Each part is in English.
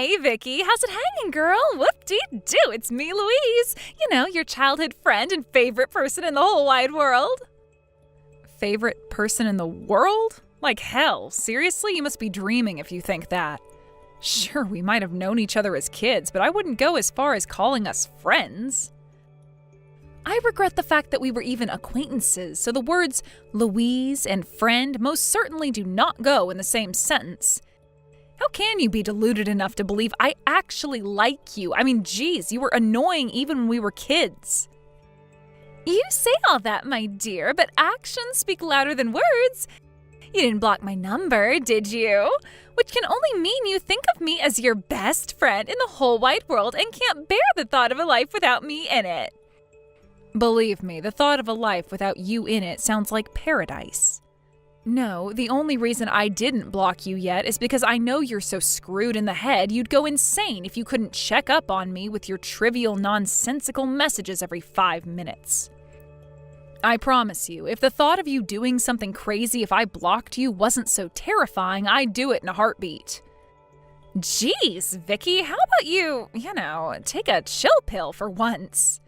Hey, Vicky, how's it hanging, girl? Whoop-dee-doo, it's me, Louise. You know, your childhood friend and favorite person in the whole wide world. Favorite person in the world? Like hell, seriously? You must be dreaming if you think that. Sure, we might have known each other as kids, but I wouldn't go as far as calling us friends. I regret the fact that we were even acquaintances, so the words Louise and friend most certainly do not go in the same sentence. How can you be deluded enough to believe I actually like you? I mean, geez, you were annoying even when we were kids. You say all that, my dear, but actions speak louder than words. You didn't block my number, did you? Which can only mean you think of me as your best friend in the whole wide world and can't bear the thought of a life without me in it. Believe me, the thought of a life without you in it sounds like paradise. No, the only reason I didn't block you yet is because I know you're so screwed in the head you'd go insane if you couldn't check up on me with your trivial, nonsensical messages every 5 minutes. I promise you, if the thought of you doing something crazy if I blocked you wasn't so terrifying, I'd do it in a heartbeat. Jeez, Vicky, how about you, take a chill pill for once?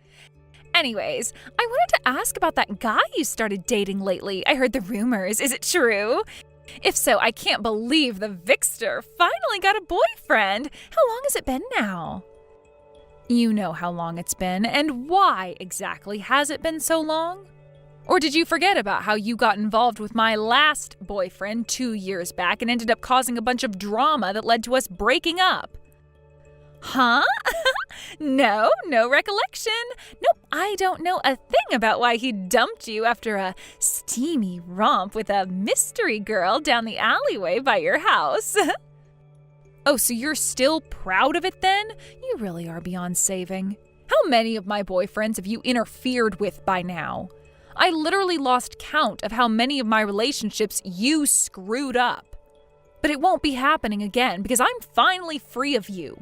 Anyways, I wanted to ask about that guy you started dating lately. I heard the rumors. Is it true? If so, I can't believe the Vixter finally got a boyfriend. How long has it been now? You know how long it's been, and why exactly has it been so long? Or did you forget about how you got involved with my last boyfriend 2 years back and ended up causing a bunch of drama that led to us breaking up? Huh? No recollection. Nope, I don't know a thing about why he dumped you after a steamy romp with a mystery girl down the alleyway by your house. Oh, so you're still proud of it then? You really are beyond saving. How many of my boyfriends have you interfered with by now? I literally lost count of how many of my relationships you screwed up. But it won't be happening again because I'm finally free of you.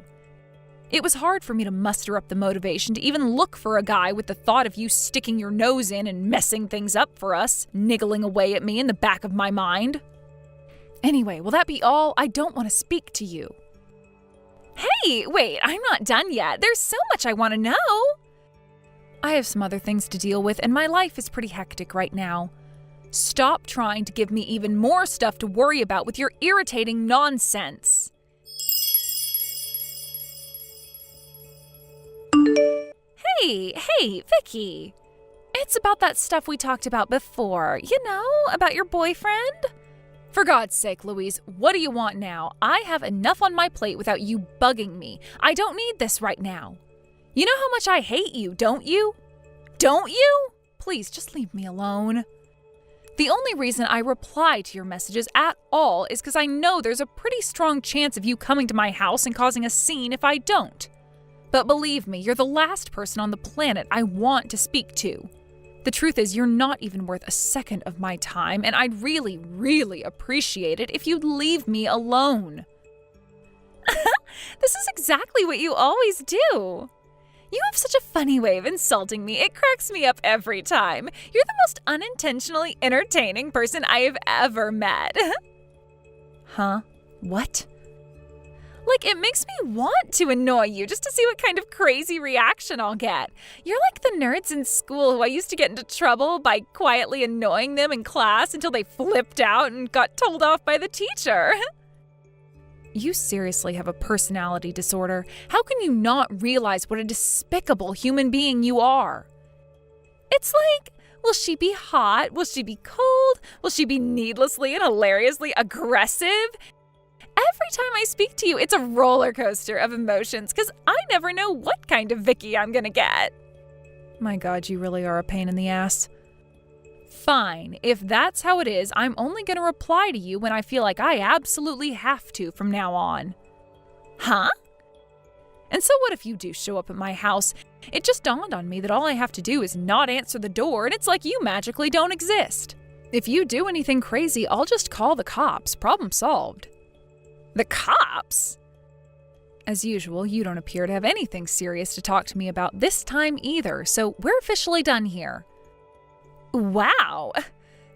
It was hard for me to muster up the motivation to even look for a guy with the thought of you sticking your nose in and messing things up for us, niggling away at me in the back of my mind. Anyway, will that be all? I don't want to speak to you. Hey, wait, I'm not done yet. There's so much I want to know. I have some other things to deal with, and my life is pretty hectic right now. Stop trying to give me even more stuff to worry about with your irritating nonsense. Hey, Vicky. It's about that stuff we talked about before, about your boyfriend. For God's sake, Louise, what do you want now? I have enough on my plate without you bugging me. I don't need this right now. You know how much I hate you, don't you? Don't you? Please, just leave me alone. The only reason I reply to your messages at all is because I know there's a pretty strong chance of you coming to my house and causing a scene if I don't. But believe me, you're the last person on the planet I want to speak to. The truth is, you're not even worth a second of my time, and I'd really, really appreciate it if you'd leave me alone. This is exactly what you always do. You have such a funny way of insulting me. It cracks me up every time. You're the most unintentionally entertaining person I have ever met. Huh? What? Like, it makes me want to annoy you just to see what kind of crazy reaction I'll get. You're like the nerds in school who I used to get into trouble by quietly annoying them in class until they flipped out and got told off by the teacher. You seriously have a personality disorder. How can you not realize what a despicable human being you are? It's like, will she be hot? Will she be cold? Will she be needlessly and hilariously aggressive? Every time I speak to you, it's a roller coaster of emotions because I never know what kind of Vicky I'm gonna get. My God, you really are a pain in the ass. Fine, if that's how it is, I'm only gonna reply to you when I feel like I absolutely have to from now on. Huh? And so what if you do show up at my house? It just dawned on me that all I have to do is not answer the door and it's like you magically don't exist. If you do anything crazy, I'll just call the cops. Problem solved. The cops? As usual, you don't appear to have anything serious to talk to me about this time either, so we're officially done here. Wow.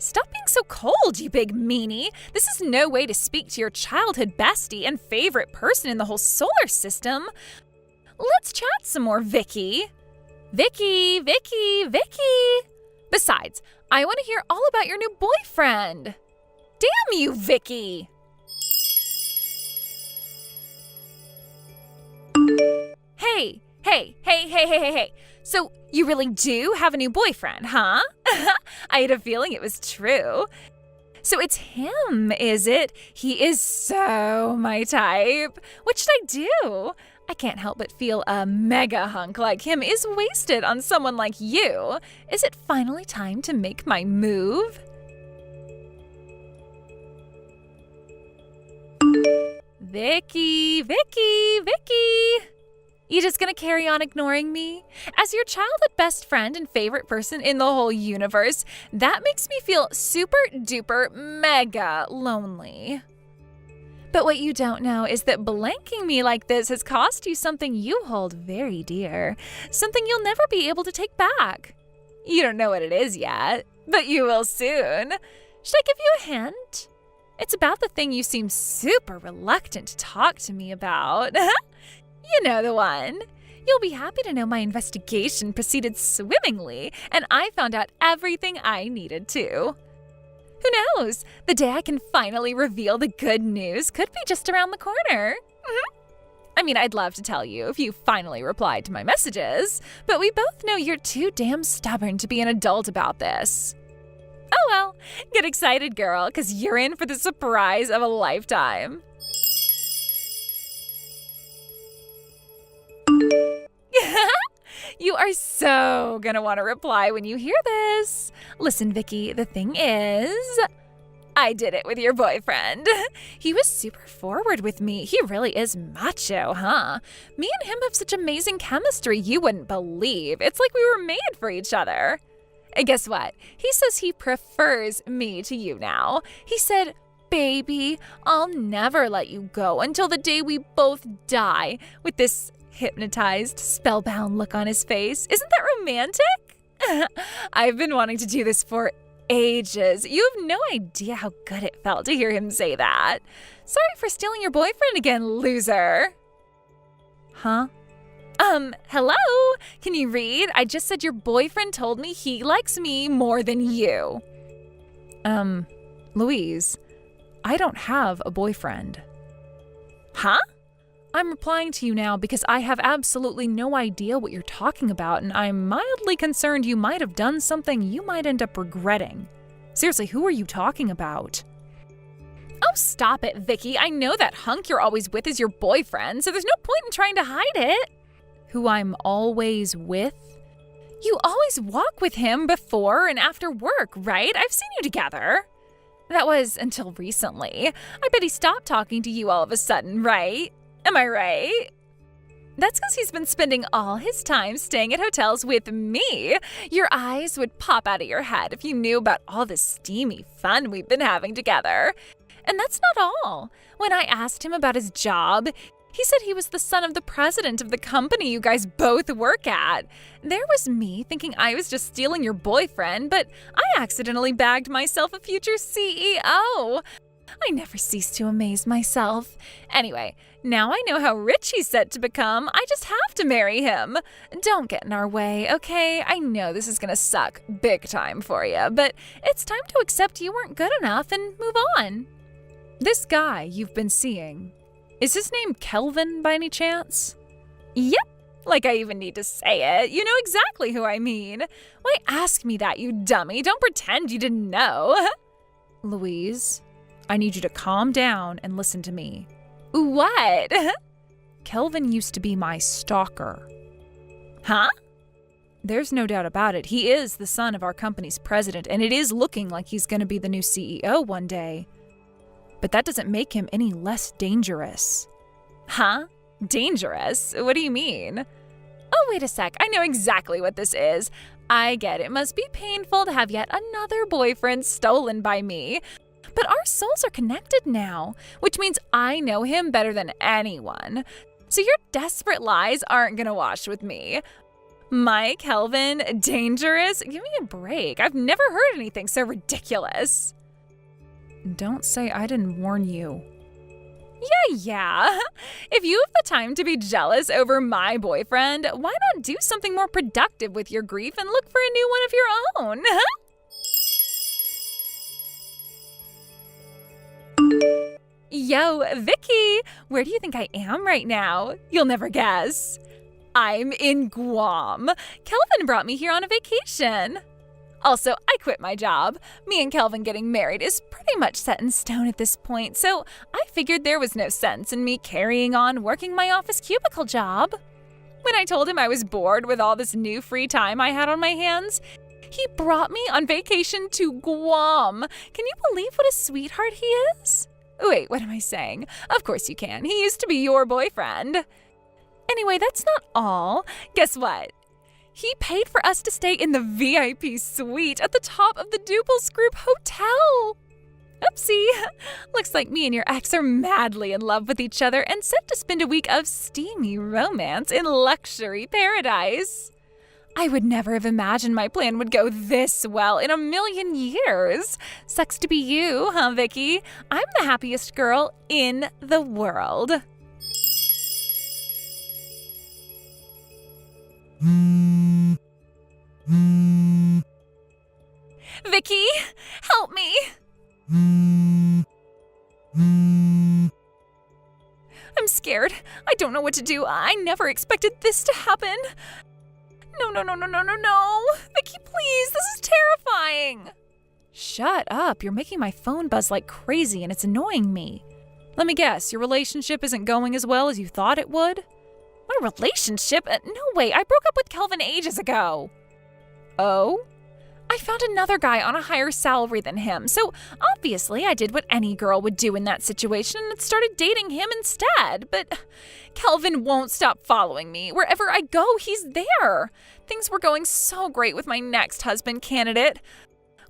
Stop being so cold, you big meanie. This is no way to speak to your childhood bestie and favorite person in the whole solar system. Let's chat some more, Vicky. Vicky. Besides, I want to hear all about your new boyfriend. Damn you, Vicky. Hey. So you really do have a new boyfriend, huh? I had a feeling it was true. So it's him, is it? He is so my type. What should I do? I can't help but feel a mega hunk like him is wasted on someone like you. Is it finally time to make my move? Vicky. You just gonna carry on ignoring me? As your childhood best friend and favorite person in the whole universe, that makes me feel super duper mega lonely. But what you don't know is that blanking me like this has cost you something you hold very dear, something you'll never be able to take back. You don't know what it is yet, but you will soon. Should I give you a hint? It's about the thing you seem super reluctant to talk to me about. You know the one. You'll be happy to know my investigation proceeded swimmingly, and I found out everything I needed to. Who knows? The day I can finally reveal the good news could be just around the corner. I mean, I'd love to tell you if you finally replied to my messages, but we both know you're too damn stubborn to be an adult about this. Oh well, get excited, girl, because you're in for the surprise of a lifetime. You are so gonna want to reply when you hear this. Listen, Vicky, the thing is, I did it with your boyfriend. He was super forward with me. He really is macho, huh? Me and him have such amazing chemistry you wouldn't believe. It's like we were made for each other. And guess what? He says he prefers me to you now. He said, baby, I'll never let you go until the day we both die, with this hypnotized, spellbound look on his face. Isn't that romantic? I've been wanting to do this for ages. You have no idea how good it felt to hear him say that. Sorry for stealing your boyfriend again, loser. Huh? Hello? Can you read? I just said your boyfriend told me he likes me more than you. Louise, I don't have a boyfriend. Huh? I'm replying to you now because I have absolutely no idea what you're talking about, and I'm mildly concerned you might have done something you might end up regretting. Seriously, who are you talking about? Oh, stop it, Vicky. I know that hunk you're always with is your boyfriend, so there's no point in trying to hide it. Who I'm always with? You always walk with him before and after work, right? I've seen you together. That was until recently. I bet he stopped talking to you all of a sudden, right? Am I right? That's because he's been spending all his time staying at hotels with me. Your eyes would pop out of your head if you knew about all the steamy fun we've been having together. And that's not all. When I asked him about his job, he said he was the son of the president of the company you guys both work at. There was me thinking I was just stealing your boyfriend, but I accidentally bagged myself a future CEO. I never cease to amaze myself. Anyway, now I know how rich he's set to become. I just have to marry him. Don't get in our way, okay? I know this is gonna suck big time for you, but it's time to accept you weren't good enough and move on. This guy you've been seeing, is his name Kelvin by any chance? Yep. Like I even need to say it. You know exactly who I mean. Why ask me that, you dummy? Don't pretend you didn't know. Louise, I need you to calm down and listen to me. What? Kelvin used to be my stalker. Huh? There's no doubt about it. He is the son of our company's president, and it is looking like he's going to be the new CEO one day. But that doesn't make him any less dangerous. Huh? Dangerous? What do you mean? Oh, wait a sec. I know exactly what this is. I get it. It must be painful to have yet another boyfriend stolen by me. But our souls are connected now, which means I know him better than anyone. So your desperate lies aren't gonna wash with me. My Kelvin, dangerous? Give me a break. I've never heard anything so ridiculous. Don't say I didn't warn you. Yeah. If you have the time to be jealous over my boyfriend, why not do something more productive with your grief and look for a new one of your own? Yo, Vicky, where do you think I am right now? You'll never guess. I'm in Guam. Kelvin brought me here on a vacation. Also, I quit my job. Me and Kelvin getting married is pretty much set in stone at this point, so I figured there was no sense in me carrying on working my office cubicle job. When I told him I was bored with all this new free time I had on my hands, he brought me on vacation to Guam. Can you believe what a sweetheart he is? Wait, what am I saying? Of course you can. He used to be your boyfriend. Anyway, that's not all. Guess what? He paid for us to stay in the VIP suite at the top of the Duples Group Hotel. Oopsie. Looks like me and your ex are madly in love with each other and set to spend a week of steamy romance in luxury paradise. I would never have imagined my plan would go this well in a million years. Sucks to be you, huh, Vicky? I'm the happiest girl in the world. Vicky, help me. I'm scared. I don't know what to do. I never expected this to happen. No. Vicky, please, this is terrifying. Shut up. You're making my phone buzz like crazy and it's annoying me. Let me guess, your relationship isn't going as well as you thought it would? My relationship? No way, I broke up with Kelvin ages ago. Oh? I found another guy on a higher salary than him, so obviously I did what any girl would do in that situation and started dating him instead. But Kelvin won't stop following me. Wherever I go, he's there. Things were going so great with my next husband candidate.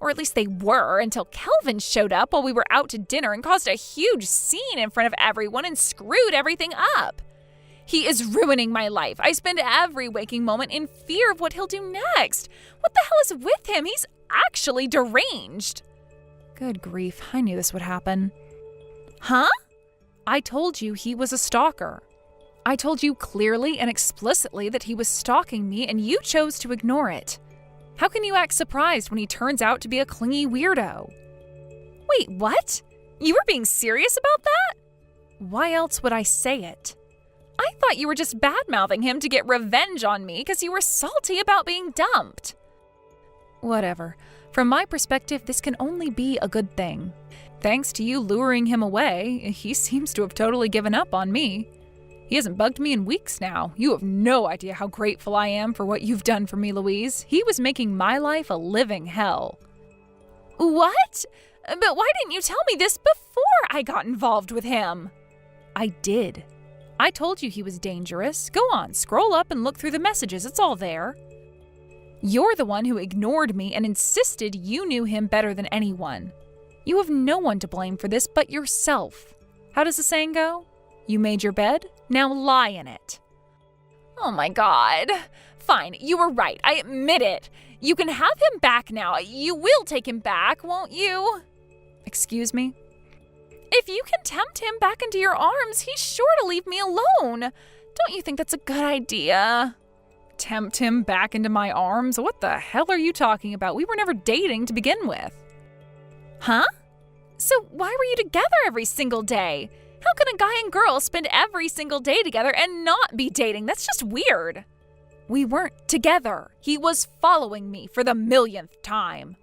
Or at least they were, until Kelvin showed up while we were out to dinner and caused a huge scene in front of everyone and screwed everything up. He is ruining my life. I spend every waking moment in fear of what he'll do next. What the hell is with him? He's actually deranged. Good grief, I knew this would happen. Huh? I told you he was a stalker. I told you clearly and explicitly that he was stalking me and you chose to ignore it. How can you act surprised when he turns out to be a clingy weirdo? Wait, what? You were being serious about that? Why else would I say it? I thought you were just bad-mouthing him to get revenge on me because you were salty about being dumped. Whatever. From my perspective, this can only be a good thing. Thanks to you luring him away, he seems to have totally given up on me. He hasn't bugged me in weeks now. You have no idea how grateful I am for what you've done for me, Louise. He was making my life a living hell. What? But why didn't you tell me this before I got involved with him? I did. I told you he was dangerous. Go on, scroll up and look through the messages. It's all there. You're the one who ignored me and insisted you knew him better than anyone. You have no one to blame for this but yourself. How does the saying go? You made your bed, now lie in it. Oh my God. Fine, you were right. I admit it. You can have him back now. You will take him back, won't you? Excuse me? If you can tempt him back into your arms, he's sure to leave me alone. Don't you think that's a good idea? Tempt him back into my arms? What the hell are you talking about? We were never dating to begin with. Huh? So why were you together every single day? How can a guy and girl spend every single day together and not be dating? That's just weird. We weren't together. He was following me for the millionth time.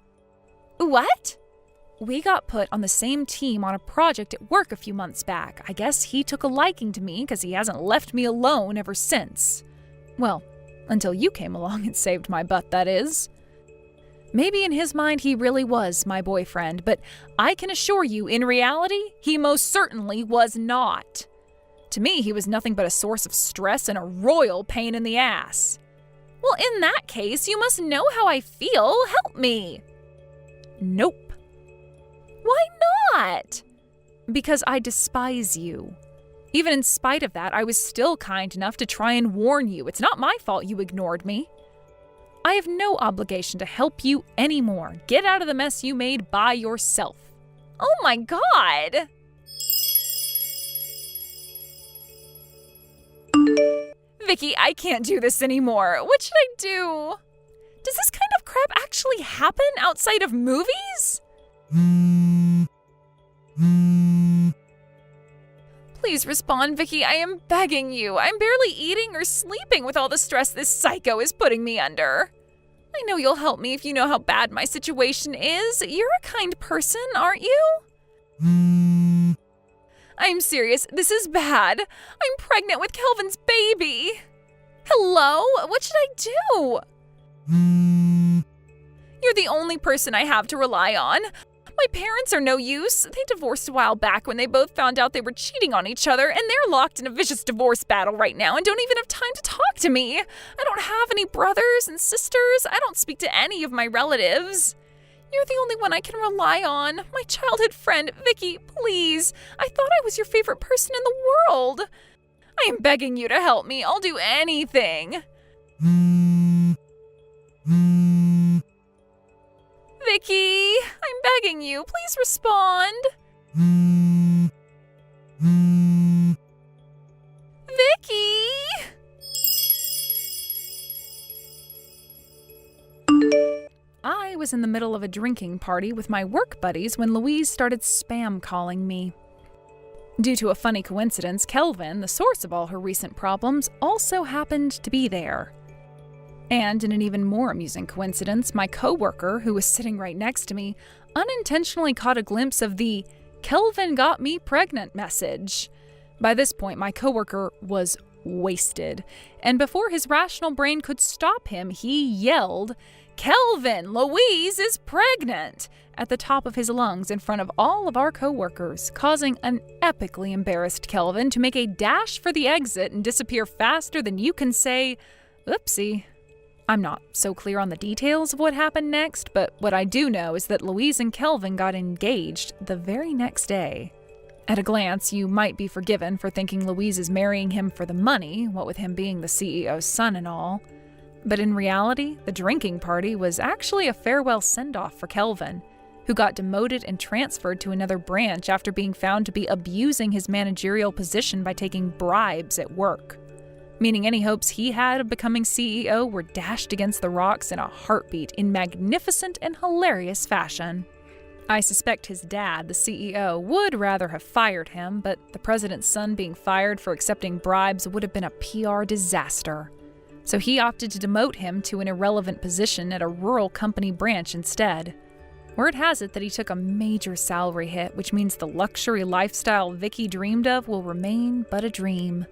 What? We got put on the same team on a project at work a few months back. I guess he took a liking to me because he hasn't left me alone ever since. Well, until you came along and saved my butt, that is. Maybe in his mind he really was my boyfriend, but I can assure you, in reality, he most certainly was not. To me, he was nothing but a source of stress and a royal pain in the ass. Well, in that case, you must know how I feel. Help me. Nope. Why not? Because I despise you. Even in spite of that, I was still kind enough to try and warn you. It's not my fault you ignored me. I have no obligation to help you anymore. Get out of the mess you made by yourself. Oh my God! Vicky, I can't do this anymore. What should I do? Does this kind of crap actually happen outside of movies? Please respond, Vicky. I am begging you. I'm barely eating or sleeping with all the stress this psycho is putting me under. I know you'll help me if you know how bad my situation is. You're a kind person, aren't you? I'm serious. This is bad. I'm pregnant with Kelvin's baby. Hello? What should I do? You're the only person I have to rely on. My parents are no use. They divorced a while back when they both found out they were cheating on each other, and they're locked in a vicious divorce battle right now and don't even have time to talk to me. I don't have any brothers and sisters. I don't speak to any of my relatives. You're the only one I can rely on. My childhood friend, Vicky, please. I thought I was your favorite person in the world. I am begging you to help me. I'll do anything. Vicky, I'm begging you. Please respond. Vicky! I was in the middle of a drinking party with my work buddies when Louise started spam calling me. Due to a funny coincidence, Kelvin, the source of all her recent problems, also happened to be there. And in an even more amusing coincidence, my coworker, who was sitting right next to me, unintentionally caught a glimpse of the "Kelvin got me pregnant" message. By this point, my coworker was wasted, and before his rational brain could stop him, he yelled, "Kelvin, Louise is pregnant!" at the top of his lungs in front of all of our coworkers, causing an epically embarrassed Kelvin to make a dash for the exit and disappear faster than you can say, "Oopsie." I'm not so clear on the details of what happened next, but what I do know is that Louise and Kelvin got engaged the very next day. At a glance, you might be forgiven for thinking Louise is marrying him for the money, what with him being the CEO's son and all. But in reality, the drinking party was actually a farewell send-off for Kelvin, who got demoted and transferred to another branch after being found to be abusing his managerial position by taking bribes at work. Meaning any hopes he had of becoming CEO were dashed against the rocks in a heartbeat in magnificent and hilarious fashion. I suspect his dad, the CEO, would rather have fired him, but the president's son being fired for accepting bribes would have been a PR disaster. So he opted to demote him to an irrelevant position at a rural company branch instead. Word has it that he took a major salary hit, which means the luxury lifestyle Vicky dreamed of will remain but a dream.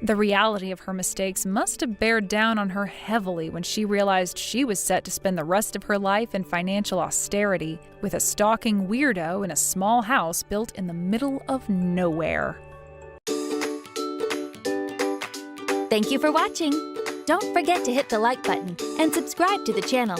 The reality of her mistakes must have bared down on her heavily when she realized she was set to spend the rest of her life in financial austerity with a stalking weirdo in a small house built in the middle of nowhere. Thank you for watching. Don't forget to hit the like button and subscribe to the channel.